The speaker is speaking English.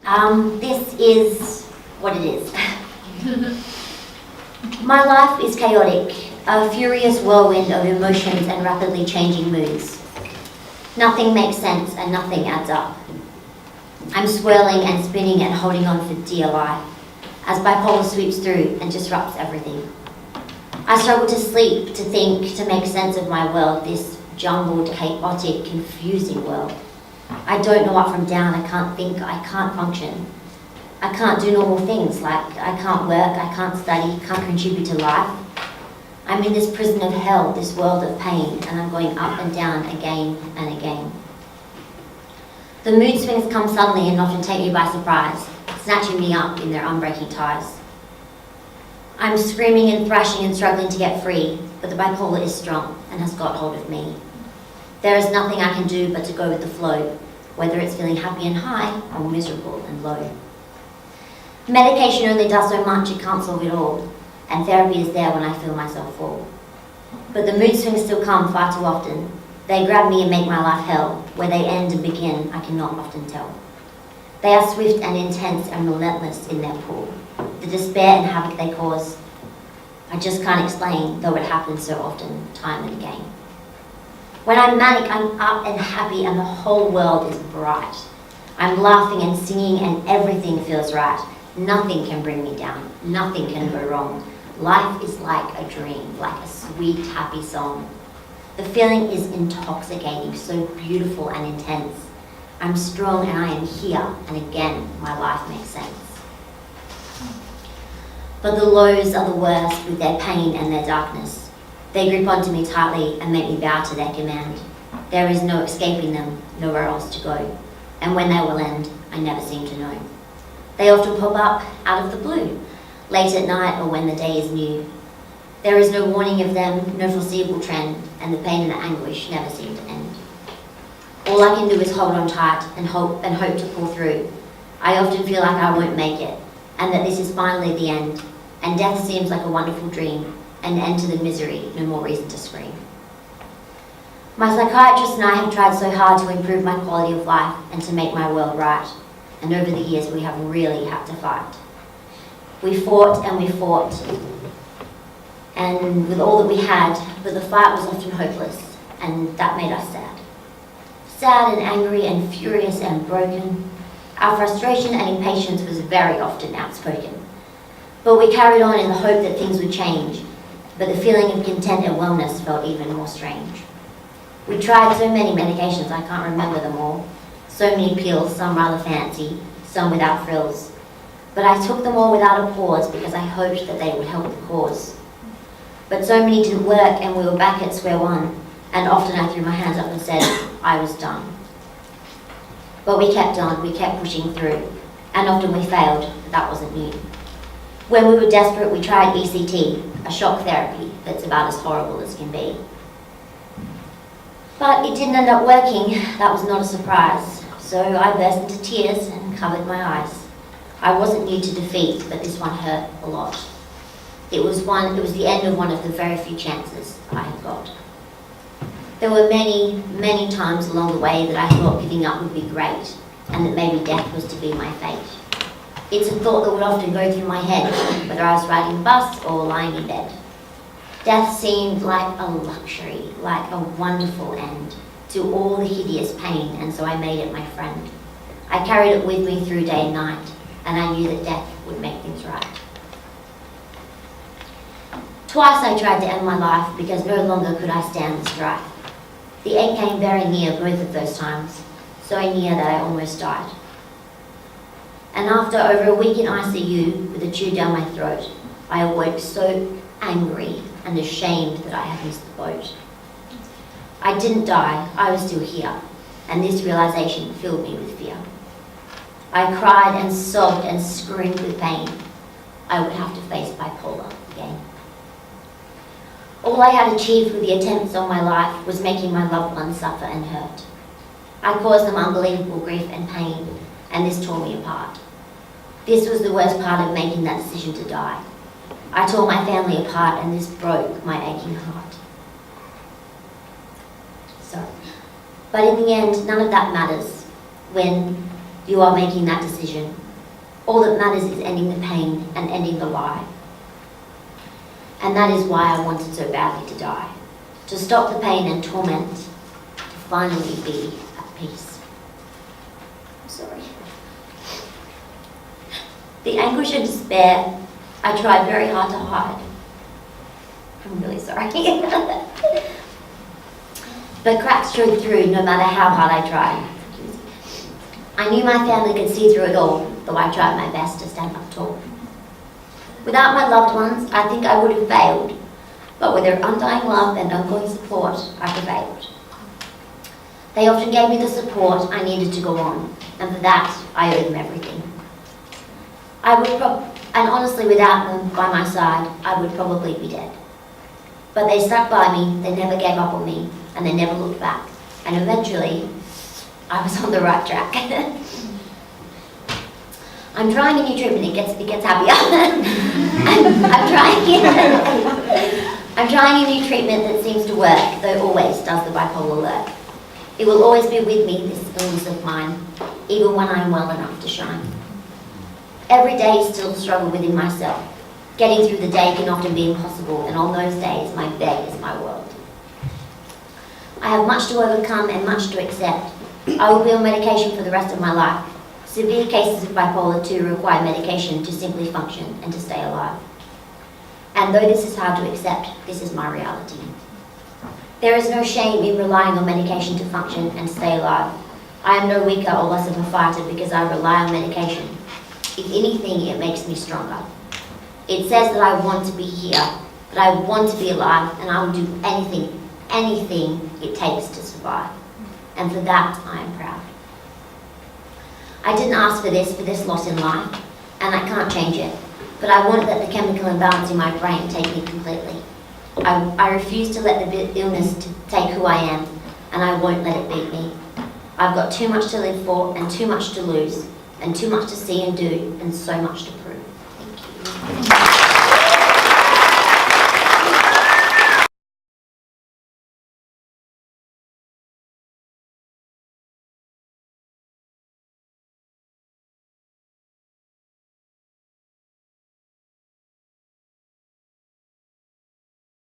This is what it is. My life is chaotic, a furious whirlwind of emotions and rapidly changing moods. Nothing makes sense and nothing adds up. I'm swirling and spinning and holding on for dear life as bipolar sweeps through and disrupts everything. I struggle to sleep, to think, to make sense of my world, this jumbled, chaotic, confusing world. I don't know up from down, I can't think, I can't function. I can't do normal things like I can't work, I can't study, can't contribute to life. I'm in this prison of hell, this world of pain, and I'm going up and down again and again. The mood swings come suddenly and often take me by surprise, snatching me up in their unbreaking ties. I'm screaming and thrashing and struggling to get free, but the bipolar is strong and has got hold of me. There is nothing I can do but to go with the flow, whether it's feeling happy and high or miserable and low. Medication only does so much, it can't solve it all, and therapy is there when I feel myself fall. But the mood swings still come far too often. They grab me and make my life hell. Where they end and begin, I cannot often tell. They are swift and intense and relentless in their pull. The despair and havoc they cause, I just can't explain, though it happens so often, time and again. When I'm manic, I'm up and happy and the whole world is bright. I'm laughing and singing and everything feels right. Nothing can bring me down, nothing can go wrong. Life is like a dream, like a sweet, happy song. The feeling is intoxicating, so beautiful and intense. I'm strong and I am here, and again, my life makes sense. But the lows are the worst with their pain and their darkness. They grip onto me tightly and make me bow to their command. There is no escaping them, nowhere else to go. And when they will end, I never seem to know. They often pop up out of the blue, late at night or when the day is new. There is no warning of them, no foreseeable trend, and the pain and the anguish never seem to end. All I can do is hold on tight and hope to pull through. I often feel like I won't make it, and that this is finally the end, and death seems like a wonderful dream, an end to the misery, no more reason to scream. My psychiatrist and I have tried so hard to improve my quality of life and to make my world right, and over the years we have really had to fight. We fought and we fought, and with all that we had, but the fight was often hopeless, and that made us sad. Sad and angry and furious and broken. Our frustration and impatience was very often outspoken. But we carried on in the hope that things would change, but the feeling of content and wellness felt even more strange. We tried so many medications, I can't remember them all. So many pills, some rather fancy, some without frills. But I took them all without a pause because I hoped that they would help the cause. But so many didn't work and we were back at square one, and often I threw my hands up and said I was done. But we kept on, we kept pushing through, and often we failed, but that wasn't new. When we were desperate, we tried ECT, a shock therapy that's about as horrible as can be. But it didn't end up working, that was not a surprise. So I burst into tears and covered my eyes. I wasn't new to defeat, but this one hurt a lot. It was the end of one of the very few chances I had got. There were many, many times along the way that I thought giving up would be great, and that maybe death was to be my fate. It's a thought that would often go through my head, whether I was riding a bus or lying in bed. Death seemed like a luxury, like a wonderful end to all the hideous pain, and so I made it my friend. I carried it with me through day and night, and I knew that death would make things right. Twice I tried to end my life because no longer could I stand the strife. The end came very near both of those times, so near that I almost died. And after over a week in ICU with a tube down my throat, I awoke so angry and ashamed that I had missed the boat. I didn't die, I was still here, and this realization filled me with fear. I cried and sobbed and screamed with pain. I would have to face bipolar again. All I had achieved with the attempts on my life was making my loved ones suffer and hurt. I caused them unbelievable grief and pain, and this tore me apart. This was the worst part of making that decision to die. I tore my family apart, and this broke my aching heart. But in the end, none of that matters when you are making that decision. All that matters is ending the pain and ending the lie. And that is why I wanted so badly to die. To stop the pain and torment, to finally be at peace. I'm sorry. The anguish and despair I tried very hard to hide. I'm really sorry. But cracks showed through no matter how hard I tried. I knew my family could see through it all, though I tried my best to stand up tall. Without my loved ones, I think I would have failed, but with their undying love and ongoing support, I prevailed. They often gave me the support I needed to go on, and for that, I owe them everything. And honestly, without them by my side, I would probably be dead. But they stuck by me, they never gave up on me, and they never looked back. And eventually, I was on the right track. I'm trying a new treatment, it gets happier. I'm trying a new treatment that seems to work, though always does the bipolar lurk. It will always be with me, this illness of mine, even when I'm well enough to shine. Every day still struggle within myself. Getting through the day can often be impossible, and on those days, my bed is my world. I have much to overcome and much to accept. I will be on medication for the rest of my life. Severe cases of bipolar 2 require medication to simply function and to stay alive. And though this is hard to accept, this is my reality. There is no shame in relying on medication to function and stay alive. I am no weaker or less of a fighter because I rely on medication. If anything, it makes me stronger. It says that I want to be here, that I want to be alive, and I will do anything it takes to survive. And for that, I am proud. I didn't ask for this loss in life, and I can't change it, but I won't let the chemical imbalance in my brain take me completely. I refuse to let the illness take who I am, and I won't let it beat me. I've got too much to live for, and too much to lose, and too much to see and do, and so much to prove.